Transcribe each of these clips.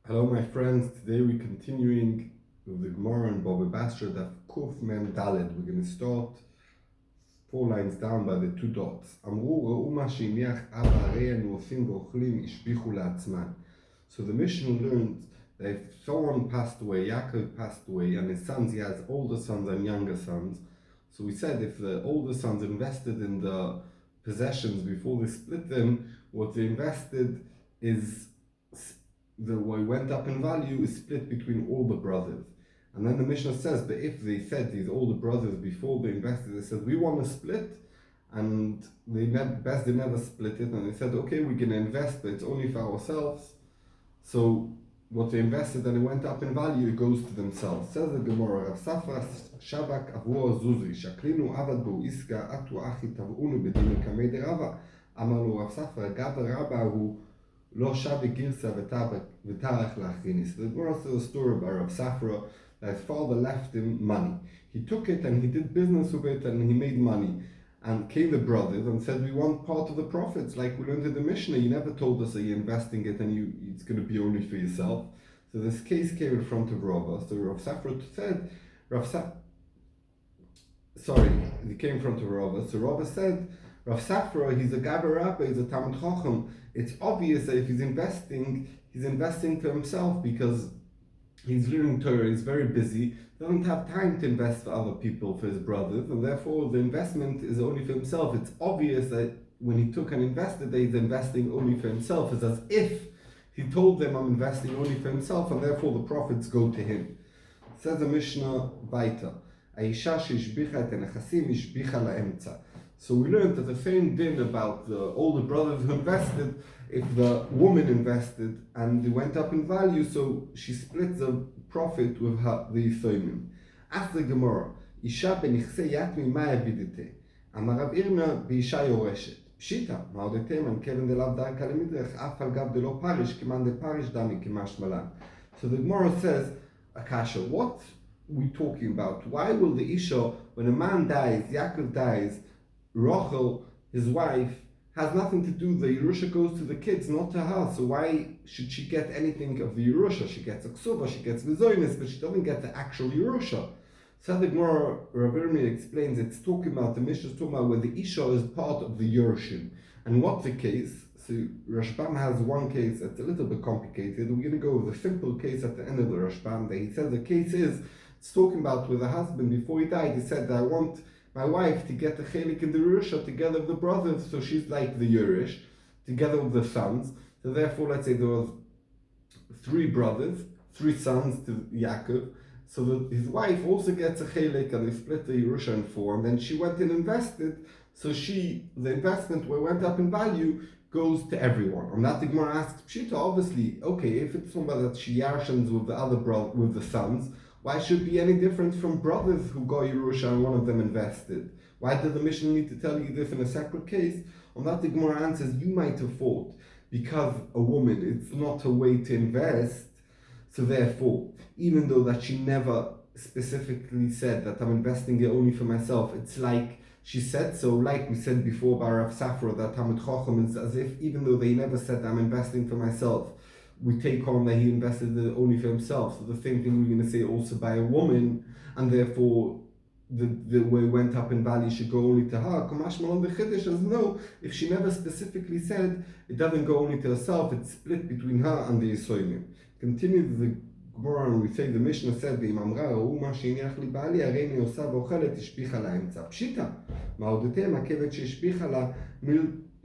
Hello, my friends. Today we're continuing with the Gemara and Baba Basra Daf Kuf Mem Daled. We're going to start 4 lines down by the 2 dots. So the Mishnah learned that if someone passed away, Yaakov passed away, and his sons, he has older sons and younger sons. So we said if the older sons invested in the possessions before they split them, what they invested is what went up in value is split between all the brothers. And then the Mishnah says, but if they said, these older brothers, before they invested, they said, we want to split, and they never split it, and they said, okay, we're going to invest, but it's only for ourselves. So what they invested and it went up in value, it goes to themselves. Says the Gemara, Rav Safra Shavak Avu Zuzi, Shaklinu Avad Bu Iska Atu Achi Tavunu Bedinu Kamei de Rava. Amalu Rav Safra Gaber Rabba Hu Lo Shavi Girsa V'Tarach Lachinis. The Gemara tells a story about Rav Safra that his father left him money. He took it and he did business with it and he made money. And came the brothers and said, we want part of the profits, like we learned in the Mishnah. You never told us that you're investing it and it's going to be only for yourself. So this case came in front of Rava. So Rav Safra said, it came in front of Rava. So Rava said, Rav Safra, he's a Gaber Rabba, he's a Talmid Chacham. It's obvious that if he's investing to himself because he's learning Torah, he's very busy, doesn't have time to invest for other people, for his brothers, and therefore the investment is only for himself. It's obvious that when he took and invested, that he's investing only for himself. It's as if he told them, I'm investing only for himself, and therefore the profits go to him. Says the Mishnah weiter. So we learned that the same din about the older brothers who invested, if the woman invested and it went up in value, so she split the profit with the Yisoimim. Ask the Gemara, Isha benichse yatmi ma yavidite? Amar Rav Irna b'isha yoreshet. Pshita, ma'odetem and kevin delav dar kalemidrech af al gav de lo parish kiman de parish dami kimash malan. So the Gemara says, Akasha, what we talking about? Why will the Isha, when a man dies, Yaakov dies, Rachel, his wife, has nothing to do, the Yerusha goes to the kids, not to her, so why should she get anything of the Yerusha? She gets a ksuba, she gets vizoinis, but she doesn't get the actual Yerusha. So the Gemara, Rav Irmi explains, it's talking about, the Mishnah is talking about where the Isha is part of the Yerushim. And what's the case? So Rashbam has one case that's a little bit complicated. We're going to go with a simple case at the end of the Rashbam, that he says the case is, it's talking about with the husband, before he died, he said that I want my wife to get the chelik in the Yerusha together with the brothers, so she's like the Yerush, together with the sons. So therefore, let's say there was 3 brothers, 3 sons to Yaakov, so that his wife also gets a chelik, and they split the Yerusha in 4, and then she went and invested, so the investment where it went up in value goes to everyone. And that the Gemara asks, Pshita, obviously, okay, if it's somebody that she yarshans with the other with the sons, why should it be any different from brothers who got Yerusha and one of them invested? Why did the Mishnah need to tell you this in a separate case? On that the Gemara answers, you might have thought, because a woman, it's not a way to invest, so therefore, even though that she never specifically said that I'm investing it only for myself, it's like she said so, like we said before by Rav Safra, that Talmid Chacham is as if, even though they never said I'm investing for myself, we take on that he invested it only for himself. So the same thing we're going to say also by a woman, and therefore the way it went up in value should go only to her. Kamash Malon the Chiddush says no, if she never specifically said, it doesn't go only to herself, it's split between her and the Yisoimim. Continue the Gemara, and we say the Mishnah said, V'imamra ra'u ma she'iniach li ba'ali, areini osa v'ochelet ishpicha la'emtza. Pshita, ma'odetem ha'kevet she'ishpicha la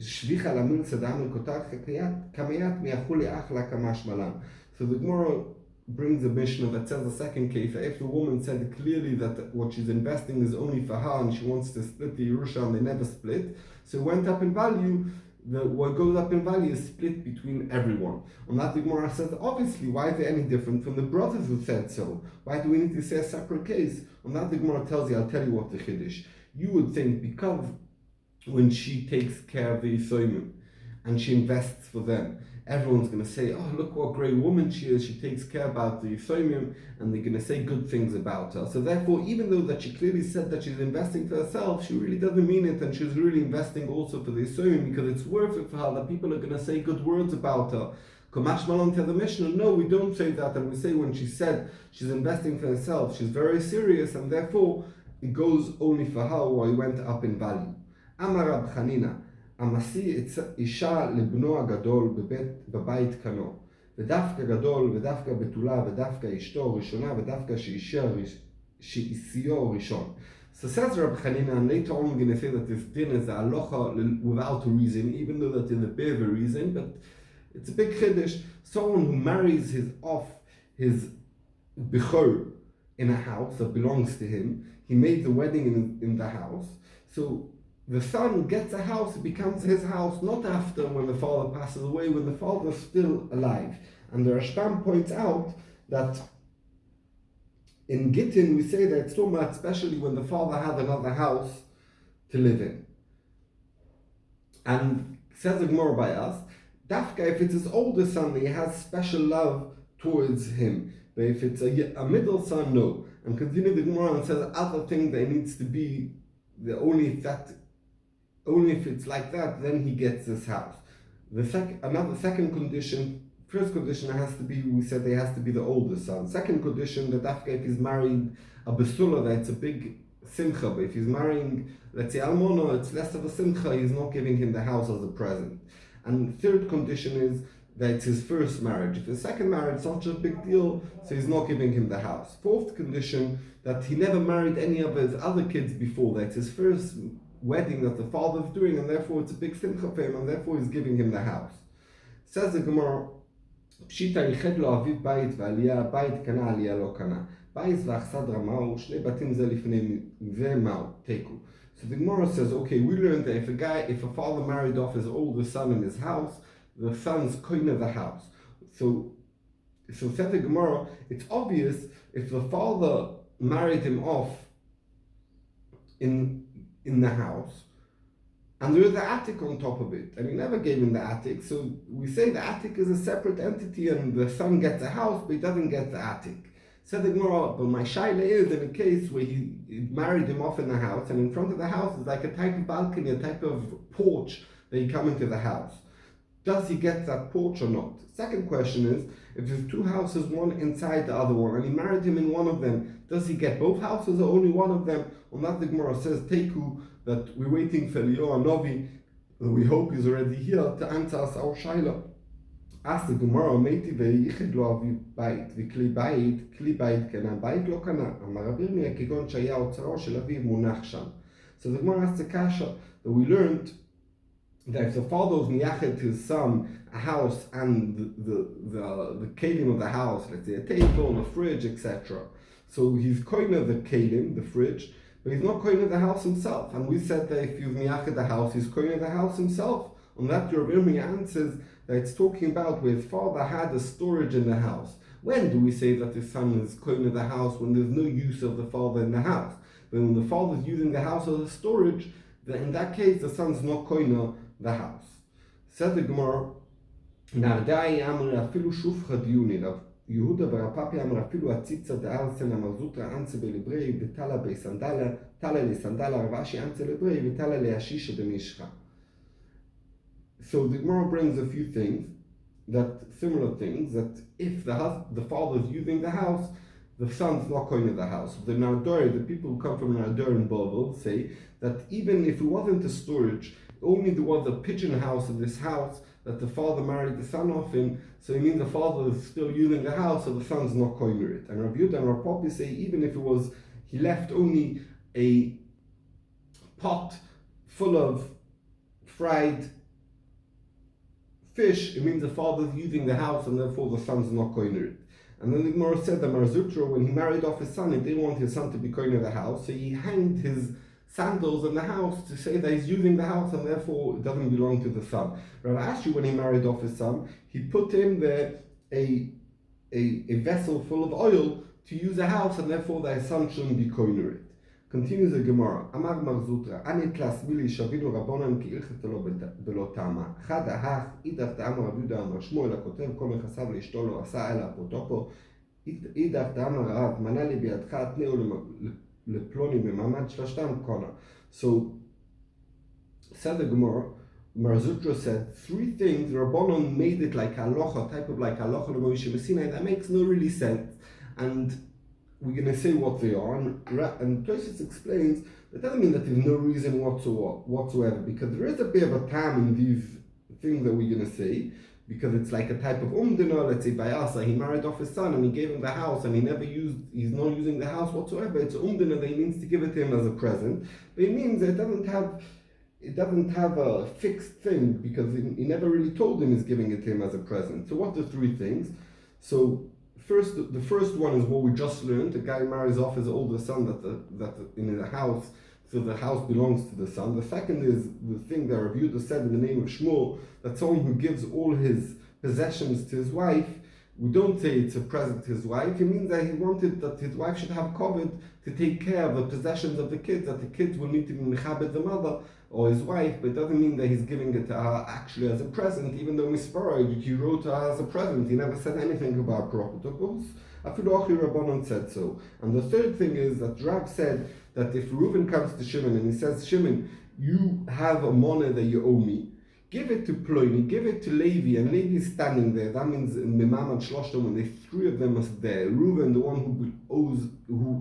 shvicha la milsa da'amil kotar kameyat mi'achuli achla kamash malan. So the Gemara brings a Mishnah that says the second case, that if the woman said clearly that what she's investing is only for her and she wants to split the Yerusha and they never split, so it went up in value, what goes up in value is split between everyone. On that the Gemara says, obviously, why is it any different from the brothers who said so? Why do we need to say a separate case? On that the Gemara tells you, I'll tell you what the Chiddush. You would think, because when she takes care of the Yisoimim and she invests for them, everyone's going to say, oh, look what a great woman she is, she takes care about the Yisoimim, and they're going to say good things about her. So therefore, even though that she clearly said that she's investing for herself, she really doesn't mean it, and she's really investing also for the Yisoimim, because it's worth it for her that people are going to say good words about her. Kamash Malon to the Mishnah, no, we don't say that, and we say when she said she's investing for herself, she's very serious, and therefore it goes only for her while it went up in value. Amar Rab Chanina, Amasi isha לבנו הגדול בבית קנו, ודווקא גדול, ודווקא בתולה, ודווקא אשתו ראשונה, ודווקא שאיסיו ראשון. So says Rab Chanina, and later on we're going to say that this din is a halacha without a reason, even though that is a bit of a reason, but it's a big chiddush. Someone who marries his bichor in a house that belongs to him, he made the wedding in the house, so the son gets a house, it becomes his house, not after when the father passes away, when the father is still alive. And the Rashbam points out that in Gittin we say that it's so much, especially when the father had another house to live in. And says the Gemara by us, Dafka, if it's his older son, he has special love towards him. But if it's a middle son, no. And continue the Gemara and says other thing that needs to be only if it's like that, then he gets this house. Second condition, first condition has to be, we said there has to be the older son. Second condition, that Dafka, if he's married a Besula, that's a big simcha. But if he's marrying, let's say Almona, it's less of a simcha, he's not giving him the house as a present. And third condition is that it's his first marriage. If his second marriage is such a big deal, so he's not giving him the house. Fourth condition, that he never married any of his other kids before, that's his first wedding that the father's doing, and therefore it's a big simcha for him, and therefore he's giving him the house. Says the Gemara, Pshita yichad lo aviv bayit v'aliyah, bayit kana aliyah lo kana. Bayit v'achsad ramau, shnei batim ze lifnei ze mau, teku. So the Gemara says, okay, we learned that if a father married off his older son in his house, the son's koine the house. So said the Gemara, it's obvious if the father married him off in the house, and there is the attic on top of it, and he never gave him the attic, so we say the attic is a separate entity, and the son gets a house, but he doesn't get the attic. Said the Gemara, but my shaila is in a case where he married him off in the house, and in front of the house is like a type of balcony, a type of porch that you come into the house. Does he get that porch or not? Second question is, if there's two houses, one inside the other one, and he married him in one of them, does he get both houses or only one of them? On that the Gemara says, Teku, that we're waiting for Eliyahu Novi, and we hope he's already here to answer us our shaila. Ask the Gemara, Meiti ve'yichid lo aviv bayit, v'kli bayit kana, bayit lo kana, amar Rabbi Yirmiyah kegon shaya otzaro shel aviv munach sham. So the Gemara asks the kasha that we learned that if the father was miyached to his son a house and the kelim of the house, let's say a table, a fridge, etc. So he's koine the kelim, the fridge, but he's not koine the house himself. And we said that if you've miyached the house, he's koine the house himself. On that, Rabbi Yirmiyah answers that it's talking about where his father had a storage in the house. When do we say that the son is koine the house? When there's no use of the father in the house. But when the father is using the house as a storage, then in that case the son's not koine the house. Said the Gemara, Nardai amr afilu shufcha diuni, Yehuda bar Papi amr afilu atzitza de'arsen amar zutra anse belebrei v'tala be'sandala, tala le'sandala, Ravashi anse lebrei v'tala le'ashisha b'mishcha. So the Gemara brings a few things, similar things, that if the father is using the house, the son's not going to the house. The Nardoi, the people who come from Nardoi and Bovel, say that even if it wasn't a storage, only there was a pigeon house in this house that the father married the son off in, so it means the father is still using the house, so the son's not going to it. And Rav Yudah and Rav Papi say even if it was, he left only a pot full of fried fish, it means the father's using the house and therefore the son's not going to it. And then the Gemara said that Marzutra, when he married off his son, he didn't want his son to be going to the house, so he hanged his sandals in the house to say that he's using the house and therefore it doesn't belong to the son. Rav Ashi, when he married off his son, he put in there a vessel full of oil to use a house and therefore that his son shouldn't be koiner it. Continues the Gemara, Amar Marzutra, Ani klas mili shavinu rabonan ki ilchet lo belo tama. Chad ahach, idach ta'amar Rav Yudah amar Shmuel hakotev, kol mechasav le'ishto lo asa ela apotopo. Idach ta'amar Rav, mana li biadcha atneu leploni b'mamad shlashtam kona. So, said the Gemara, Marzutra said 3 things. Rabbanon made it like halacha, type of like halacha l'Moshe Messinai, that makes no really sense. And we're going to say what they are. And Tosis explains that doesn't mean that there's no reason whatsoever, because there is a bit of a time in these things that we're going to say, because it's like a type of umdina. Let's say by Asa, he married off his son and he gave him the house and he's not using the house whatsoever. It's umdina that he means to give it to him as a present. But it means that it doesn't have a fixed thing, because he never really told him he's giving it to him as a present. So what are 3 things? So the first one is what we just learned. The guy marries off his older son that in the house, so the house belongs to the son. The second is the thing that Rav Yehuda said in the name of Shmuel, that someone who gives all his possessions to his wife, we don't say it's a present to his wife. It means that he wanted that his wife should have covered to take care of the possessions of the kids, that the kids will need to be mechabed the mother or his wife, but it doesn't mean that he's giving it to her actually as a present, even though Mispara, he wrote to her as a present. He never said anything about property. Afilu Achi Rabbanon said so. And the third thing is that Rav said that if Reuven comes to Shimon and he says, Shimon, you have a money that you owe me, give it to Ploini, give it to Levi, and Levi is standing there. That means Mimam and Shloshtom, when the 3 of them are there. Reuven, the one who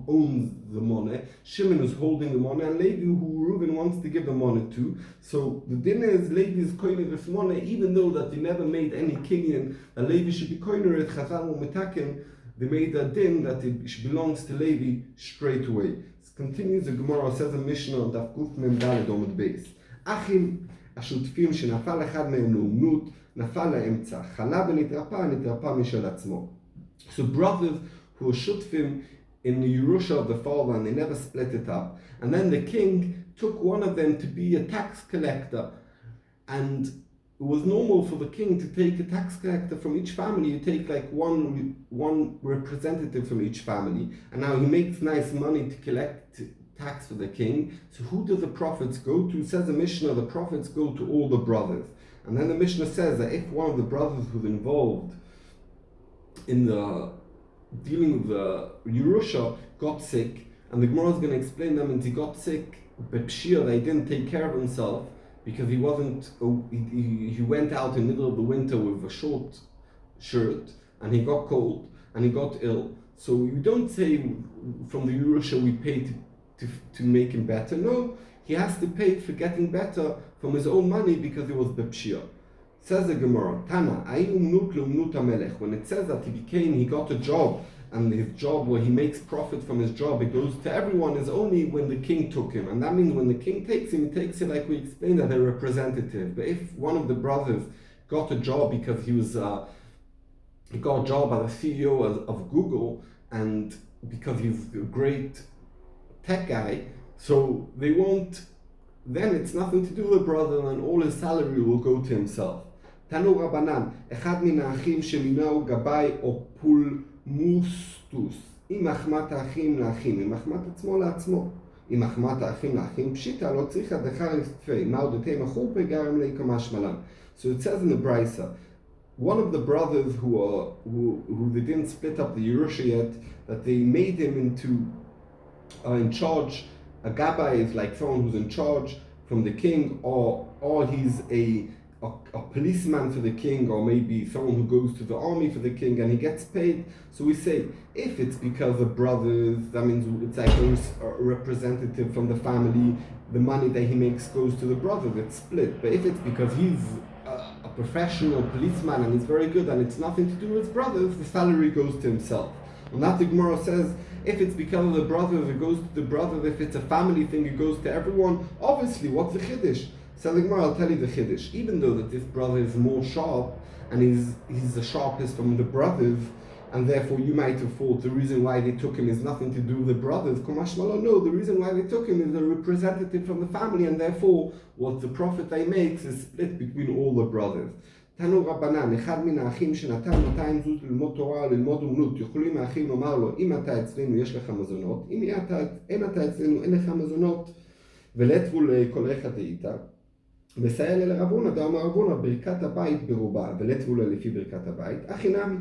owns the money, Shimon is holding the money, and Levi, who Reuven wants to give the money to. So the din is Levi is koiner this money, even though that they never made any kinyan that Levi should be koiner it. Chazal Metakin, they made a din that it belongs to Levi straight away. It continues, the Gemara says a Mishnah on Daf Kuf Mem Daled Omid Beis. Achim השותפים שנפל אחד מהם לאומנות, נפל לאמצע. חלה ונתרפא, נתרפא משל עצמו. So brothers who are shutfim in the Yerusha of the father, and they never split it up. And then the king took one of them to be a tax collector. And it was normal for the king to take a tax collector from each family. You take like one representative from each family. And now he makes nice money to collect tax for the king. So who do the prophets go to? Says the Mishnah, the prophets go to all the brothers. And then the Mishnah says that if one of the brothers who's involved in the dealing with the Yerusha got sick, and the Gemara is going to explain them, and he got sick, but Pshir, they didn't take care of himself, because he went out in the middle of the winter with a short shirt, and he got cold, and he got ill. So you don't say from the Yerusha we pay to make him better. No, he has to pay for getting better from his own money, because it was bepshia. Says the Gemara, Tana, when it says that he got a job, and his job where he makes profit from his job, it goes to everyone, is only when the king took him. And that means when the king takes him, he takes it like we explained, that they're representative. But if one of the brothers got a job because he got a job as a CEO of Google, and because he's a great tech guy, so they won't, then it's nothing to do with the brother, and all his salary will go to himself. Tanu Rabbanan, echad min ha'achim sheminau gabay o pulmustus, im achmat ha'achim la'achim, im achmat atzmo la'atzmo, im achmat ha'achim la'achim, pshita lo tzricha dechar istfei, ma'odetei machurpe garim leikamash malam. So it says in the Brisa, one of the brothers who they didn't split up the Yerusha yet, that they made him into in charge. A gabbai is like someone who's in charge from the king, or he's a policeman for the king, or maybe someone who goes to the army for the king and he gets paid. So we say, if it's because of brothers, that means it's like a representative from the family, the money that he makes goes to the brothers, it's split. But if it's because he's a professional policeman and he's very good and it's nothing to do with his brothers, the salary goes to himself. And that the Gemara says, if it's because of the brothers, it goes to the brothers. If it's a family thing, it goes to everyone. Obviously, what's the Chiddush? So the Gemara, I'll tell you the Chiddush. Even though that this brother is more sharp, and he's the sharpest from the brothers, and therefore you might have thought the reason why they took him is nothing to do with the brothers. Kumash Malo, no, the reason why they took him is a representative from the family, and therefore what the prophet makes is split between all the brothers. תנו רבנן, אחד מן האחים שנתן 200 זוז ללמוד תורה, ללמוד אומנות, יכולים האחים לומר לו, אם אתה אצלנו יש לך מזונות, אם אין אתה אצלנו אין לך מזונות, ולטבו לקולך דאיתא, וסייע לרבונה, דאמר רבונה, ברכת הבית ברובה, ולטבו לפי ברכת הבית, אחי נמי.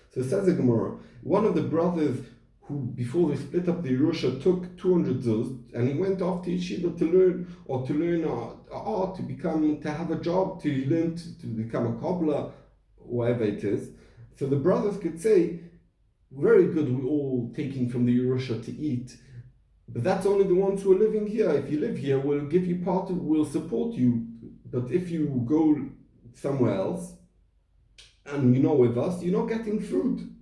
So it says the Gemara, one of the brothers who, before they split up the Yerusha, took 200 zuz, and he went off to yeshiva to learn art, to have a job, to learn to become a cobbler, whatever it is. So the brothers could say, very good, we're all taking from the Yerusha to eat, but that's only the ones who are living here. If you live here, we'll give you we'll support you. But if you go somewhere else, and you're not with us, you're not getting food.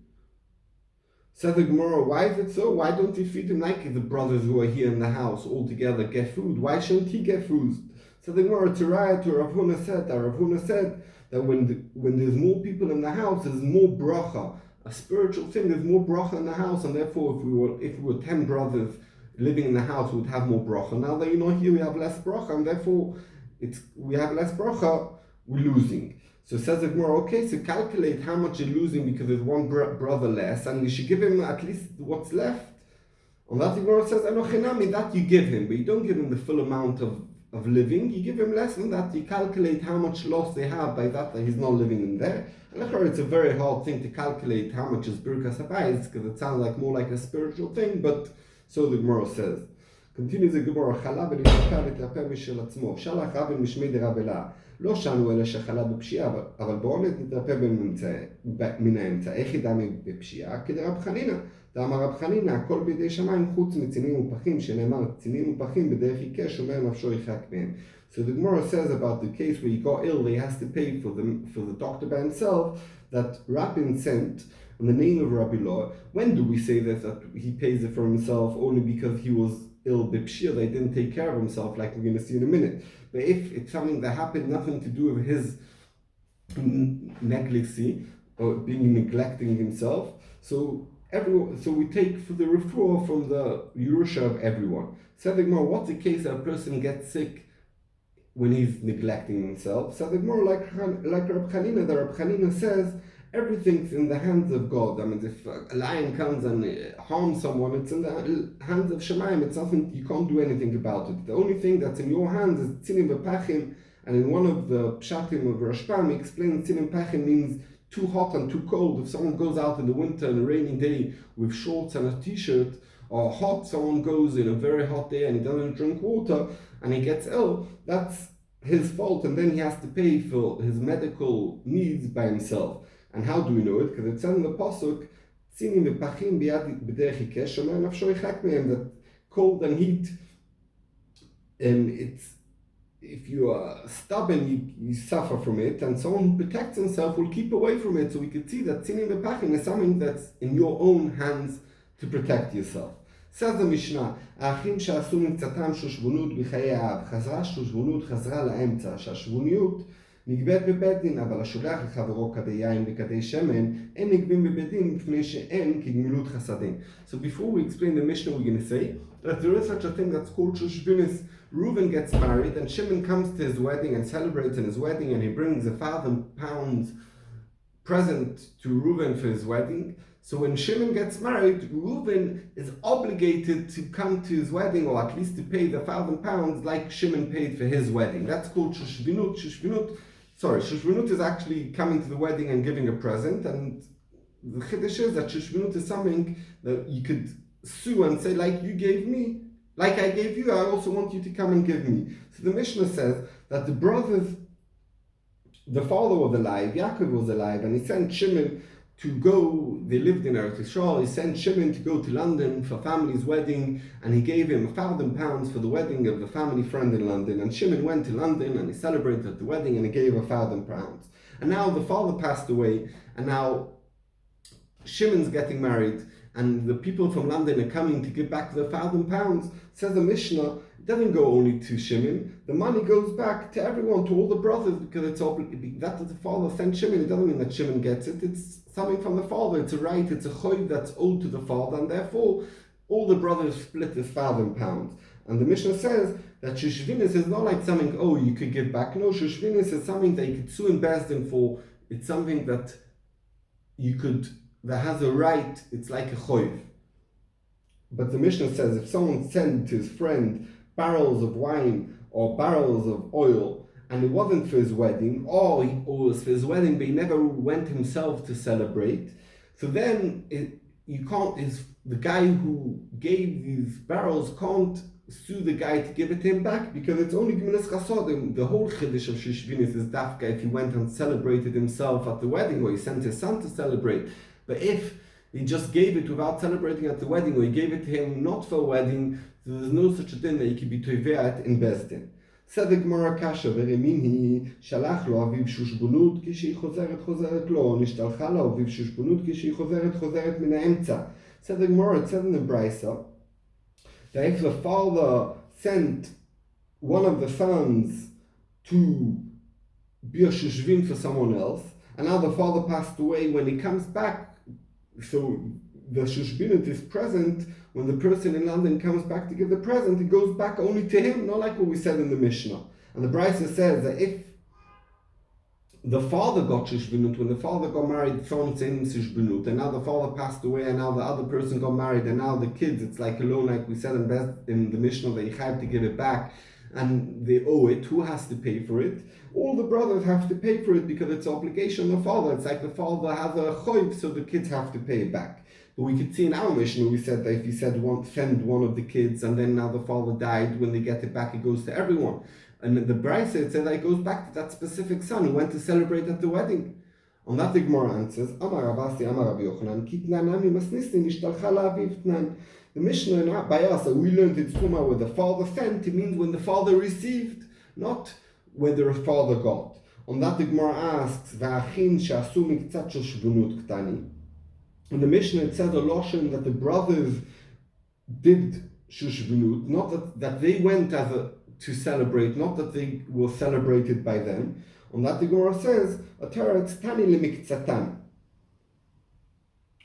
Says the Gemara, why is it so? Why don't you feed him like the brothers who are here in the house all together get food? Why shouldn't he get food? So the Gemara, Aryeh to Rav Huna said that when there's more people in the house, there's more bracha. A spiritual thing, there's more bracha in the house, and therefore if we were 10 brothers living in the house, we would have more bracha. Now that you're not here, we have less bracha, and therefore we have less bracha, we're losing. So says the Gemara, okay, so calculate how much you're losing because there's one brother less, and you should give him at least what's left. On that, the Gemara says, Enochinami, that you give him, but you don't give him the full amount of living, you give him less than that. You calculate how much loss they have by that he's not living in there. And it's a very hard thing to calculate how much is Birkas Habayis, because it sounds like more like a spiritual thing, but so the Gemara says. Continues the Gemara, חלה ולהתרפא ותרפא משל עצמו. אפשר להכרע משמי דרבלה. לא שנו אלא שחלה בפשיעה, אבל בעונד נתרפא מן האמצע. איך ידע בפשיעה? כדרב חנינא. דאמר רב חנינא, הכל בידי שמיים חוץ מצינים ופחים, שנאמר צינים ופחים בדרך יקה, שומר נפשו יחק מהם. So the Gemara says about the case where he got ill, he has to pay for the doctor by himself, that Rabin sent in the name of Rabbi Law. When do we say this, that he pays it for himself only because he was ill b'pshir, they didn't take care of himself, like we're going to see in a minute. But if it's something that happened, nothing to do with his negligency or neglecting himself, so we take for the refuah from the Yerusha of everyone. Said the Gemara, what's the case that a person gets sick when he's neglecting himself? So the Gemara, like Rab Chanina, the Rab Chanina says, everything's in the hands of God. I mean, if a lion comes and harms someone, it's in the hands of Shemaim. It's nothing, you can't do anything about it. The only thing that's in your hands is Tzinim V'Pachim, and in one of the Pshatim of Rashbam, he explains Tzinim Pachim means too hot and too cold. If someone goes out in the winter and a rainy day with shorts and a t-shirt, or hot, someone goes in a very hot day and he doesn't drink water and he gets ill, that's his fault, and then he has to pay for his medical needs by himself. And how do we know it? Because it says in the pasuk, that cold and heat, it's, if you are stubborn, you suffer from it, and someone who protects himself will keep away from it. So we could see that tzinim v'pachim is something that's in your own hands to protect yourself. Says the Mishnah, האחים שעשו מקצתם שושבונות בחיי האב, חזרה שושבונות, חזרה לאמצע, שהשבוניות נגבית בבית דין, אבל השולח לחברו כדי יין וכדי שמן, אין נגבים בבית דין מפני שאין כגמילות חסדים. So before we explain the Mishnah, we're going to say that there is such a thing that's called shushvinis. Reuven gets married and Shimon comes to his wedding and celebrates in his wedding, and he brings £1,000 present to Reuven for his wedding. So when Shimon gets married, Reuven is obligated to come to his wedding, or at least to pay the £1,000 like Shimon paid for his wedding. That's called shushvinut. Shushvinut is actually coming to the wedding and giving a present, and the chiddush is that shushvinut is something that you could sue and say, like you gave me, like I gave you, I also want you to come and give me. So the Mishnah says that the brothers, the father was alive, Yaakov was alive, and he sent Shimon to go. They lived in Eretz Yisrael. He sent Shimon to go to London for family's wedding, and he gave him £1,000 for the wedding of the family friend in London. And Shimon went to London and he celebrated the wedding and he gave £1,000. And now the father passed away, and now Shimon's getting married, and the people from London are coming to give back the £1,000. Says the Mishnah, it doesn't go only to Shimon. The money goes back to everyone, to all the brothers, because it's that the father sent Shimon. It doesn't mean that Shimon gets it. It's something from the father. It's a right. It's a choiv that's owed to the father, and therefore all the brothers split this £1,000. And the Mishnah says that shushvinis is not like something, you could give back. No, shushvinis is something that you could sue in Beis Din for. It's something that that has a right. It's like a choiv. But the Mishnah says if someone sent to his friend barrels of wine or barrels of oil, and it wasn't for his wedding, or it was for his wedding but he never went himself to celebrate, so then you can't, the guy who gave these barrels can't sue the guy to give it to him back, because it's only Gemilas Chasodim. The whole Chiddush of Shishvinis is Dafka if he went and celebrated himself at the wedding, or he sent his son to celebrate. But if he just gave it without celebrating at the wedding, or he gave it to him not for a wedding, so there's no such a thing that he could be toiveat in Bezdin. Said the Gemara Kasha, Vereminhi, Shalach lo aviv shushbunut, kishi chozeret lo, nishtalcha lo aviv shushbunut, kishi chozeret min ha'emtza. Said the Gemara, it said in the Brisa, that if the father sent one of the sons to be a shushvin for someone else, and now the father passed away, when he comes back, so the shushbinut is present, when the person in London comes back to give the present, it goes back only to him, not like what we said in the Mishnah. And the Brisa says that if the father got shushbinut, when the father got married, from same shushbinut, and now the father passed away, and now the other person got married, and now the kids, it's like a loan, like we said in the Mishnah, that you have to give it back, and they owe it. Who has to pay for it? All the brothers have to pay for it, because it's an obligation of the father. It's like the father has a choiv, so the kids have to pay it back. But we could see in our Mishnah, we said that if he send one of the kids, and then now the father died, when they get it back, it goes to everyone. And in the Brisa, it said that it goes back to that specific son who went to celebrate at the wedding. On that, the Gemara answers, Amar Rabasi, Amar Rabbi Yochanan, Kitnanami masnistin ishtalcha la'aviv tnan. The Mishnah by us, we learned it's Tuma where the father sent, it means when the father received, not when the father got. On that, the Gemara asks, V'achin she'asu miktzat shel shvunut ktani. In the Mishnah, it says a loshon that the brothers did shushvunut, not that they went to celebrate, not that they were celebrated by them. On that, the Gemara says, "Ataretz tani lemiktzatan."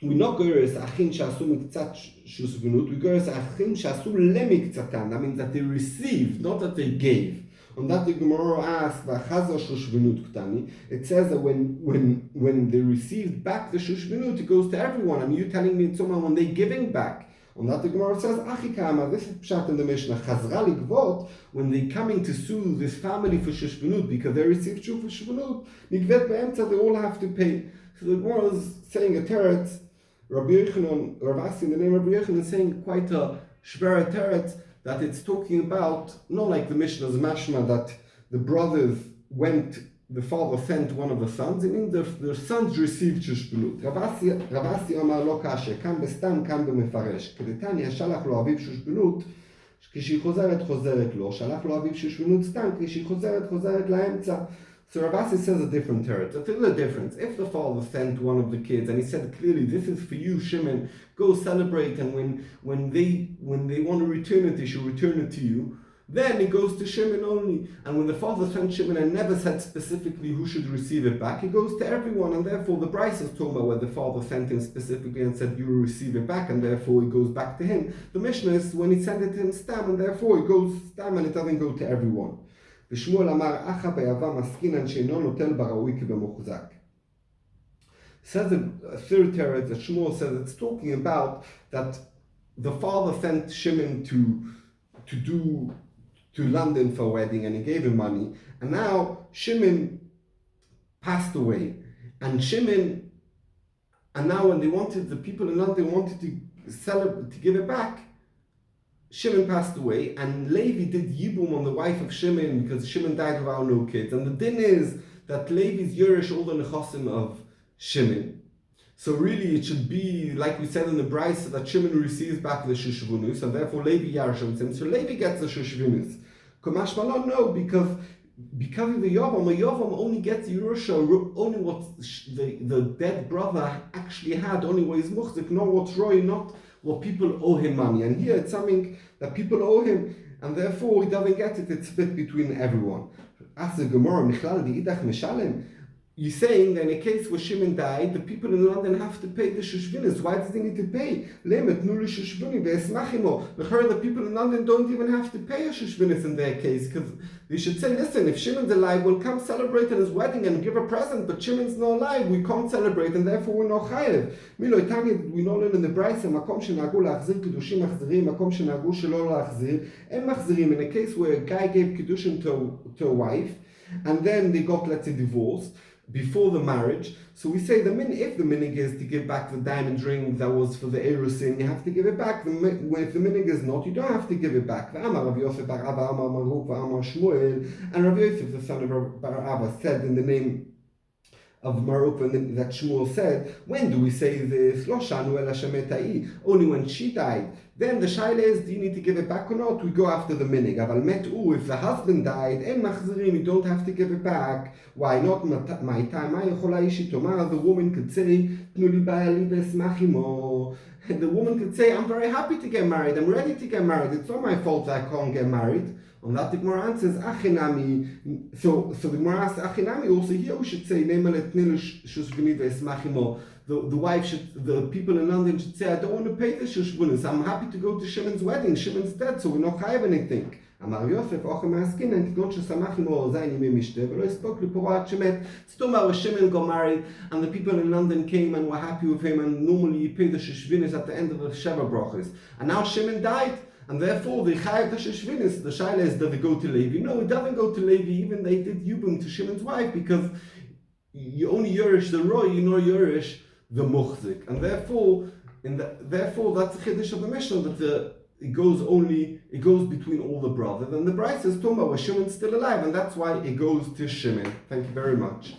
We not go as achin shasu miktzat shushvunut. We go as achin shasu lemiktzatan. That means that they received, not that they gave. On that, the Gemara asks, "V'chaza shushvunut ktani." It says that when they received back the shushvunut, it goes to everyone. And you telling me it's someone when they giving back. On that, the Gemara says, Achikama, this is Pshat in the Mishnah, Chazra Ligvot, when they coming to sue this family for Shishvunut, because they received Shuv for Shishvunut, Nigvet Be'emtza, they all have to pay. So the Gemara is saying a teretz, Rabbi Yochanan, Ravasi in the name of Rabbi Yochanan is saying quite a shvera teretz, that it's talking about, not like the Mishnah's mashma, that the brothers the father sent one of the sons, it means the sons received shushbunut. Ravasi Amar lo kashe, kan bestam, kan b'mefaresh. Kedetanya shalach lo aviv shushbunut, כשהיא חוזרת לו, שלח לו אביו שושבנות סתם, כשהיא חוזרת לאמצע. So Ravasi says a different teretz. It's a little difference. If the father sent one of the kids and he said clearly, this is for you, Shimon, go celebrate, and when they want to return it, they should return it to you, then it goes to Shimon only. And when the father sent Shimon and never said specifically who should receive it back, it goes to everyone, and therefore the Brisa is talking about where the father sent him specifically and said you will receive it back, and therefore it goes back to him. The Mishnah is when he sent it to him stam, and therefore it goes stam and it doesn't go to everyone. ושמואל אמר, אחא ביבם עסקינן שאינו נוטל בראוי כבמוחזק. Says a third teretz that Shmuel says it's talking about that the father sent Shimon to London for a wedding, and he gave him money, and now Shimon passed away, and now when the people in London wanted to give it back, Shimon passed away, and Levi did Yibum on the wife of Shimon because Shimon died without no kids. And the din is that Levi's Yerush all the nechosim of Shimon. So really it should be, like we said in the Brisa, that Shimon receives back the Shushvunus, and therefore Levi Yarshim him. So Levi gets the Shushvunus. Kamash Malon, no, because of the Yovam only gets Yerusha, only what the dead brother actually had, only what is muchzik, not what's roy, not what people owe him money. And here it's something that people owe him, and therefore he doesn't get it, it's split between everyone. As the Gemara, Michlal di idach meshalem, you're saying that in a case where Shimon died, the people in London have to pay the shushvinis. Why does they need to pay? Lemet nuli shushvini ve'esmachimo. The people in London don't even have to pay a shushvinis in their case, because they should say, listen, if Shimon's alive, we'll come celebrate at his wedding and give a present, but Shimon's not alive, we can't celebrate, and therefore we're not chayev. Milo itami, we know in the Brisa, makom shenagu lachzir kedushim machzirim, makom shenagu shelo lachzir, em machzirim. In a case where a guy gave kedushin to a wife, and then they got, let's say, divorced, before the marriage. So we say if the minig is to give back the diamond ring that was for the erusin, you have to give it back. If the minig is not, you don't have to give it back. And Rav Yosef, the son of Bar Abba, said in the name of Maruk, and that Shmuel said, when do we say this? Only when she died. Then the shaila is, do you need to give it back or not? We go after the minig. If the husband died, you don't have to give it back. Why not? The woman could say, the woman could say, I'm very happy to get married, I'm ready to get married, it's not my fault that I can't get married. On that the Gemara answers, Achinami. So the Gemara asks, Achinami, also here we should say, the wife should, the people in London should say, I don't want to pay the shushbunis, I'm happy to go to Shimon's wedding, Shimon's dead, so we're not chayav anything. Amar Yosef, Ochem Askin, and Tigon Shesamachim or Zayin Yimei Mishteh, but I spoke to Porat Shemet. It's talking about when Shimon got married, and the people in London came and were happy with him, and normally you pay the shushbunis at the end of the Sheva brachas. And now Shimon died, and therefore the chayav the shushbunis, the shaila is, does it go to Levi? No, it doesn't go to Levi. Even they did Yubim to Shimon's wife, because you only Yorish the Roy, you know Yorish the Muchzik, and therefore that's the chiddush of the Mishnah, that it goes between all the brothers, and the Bryce is talking about where Shimon's still alive, and that's why it goes to Shimon. Thank you very much.